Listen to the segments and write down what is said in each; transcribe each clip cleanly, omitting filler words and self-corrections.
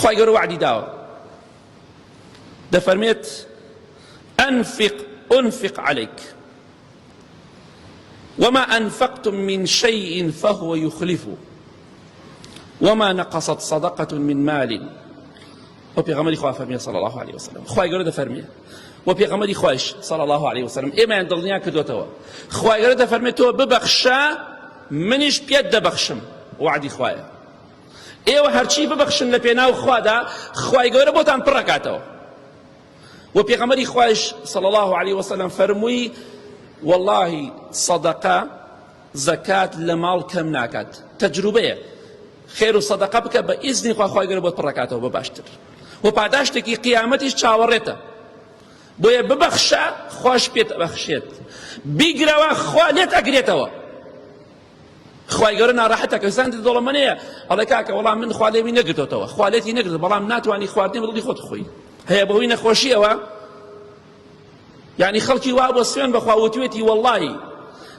خی گەورە وعدی داوە دەفەرمێت أنفق عليك وما أنفقتم من شيء فهو يخلفه وما نقصت صدقة من مال وبيغمري خواه فرمي صلى الله عليه وسلم خواه يقول فرمي وبيغمري خواهش صلى الله عليه وسلم إما عند الدنيا كدوتوا خواه يقول فرمي تو ببخشا منش بيد بخشم وعدي خواه إيوه هرشي ببخشن لبيناو خواه دا خواه يقول بوتان بركاتو وبيغمري خواهش صلى الله عليه وسلم فرمي والله صدقة زكاة لمال كم ناكات تجربة خير الصدقة بك بإذن خواه يقول بوت بركاته وبباشتر وبعداشتكي قيامتش چاوريتا بويا ببخشا خوش بيت بخشيت بيقروا خواليت أقريتوا خواه يقول ناراحتك وسانت دولمانية الله كاكا والله من خوالي من نقرتوا خواليتي نقرت بلام ناتواني خواردني بضلي خود خوي هيا بهوي نخوشية يعني خلقي وابو سفيان بخواوتويتي والله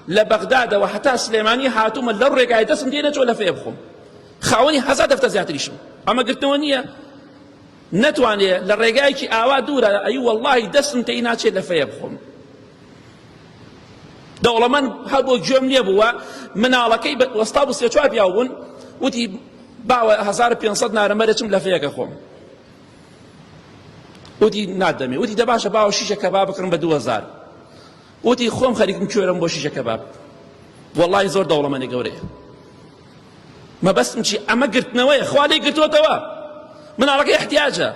لبغداد وحتى سليماني هاتوما للرق عيدسم دينة ولا في يبخم خاوني حزاد افتزياتريشم اما قلتوانية نتواني للرقايكي آوا دورا اي والله دسم تيناتي لفي يبخم دولة من هبو جملي بوا من على كي وستابو سيتواب ياون ودي باوا 1500 نار مرتم لفيك اخوم ودي نادمي ودي دباشا باو شيشه كباب كرم ب 2000 ودي خوم خريكم كورم بو شيشه كباب والله زور دوله مني قوري ما بس مشي اما قلت نوي خوالي قلتوا توا من على احتياجه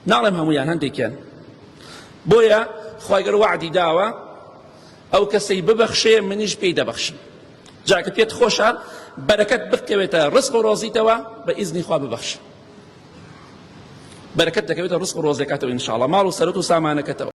نعلم هم يعني هندي كان بويا خوي قال وعدي داوا او كسي ببخشي منيش بيد بخشي جاك بيت خوشا بركات بكويتا رزق وروزي توا باذن خوا ببخشي بركتك بيت الرزق والرزقات إن شاء الله مالو سرتو سامانك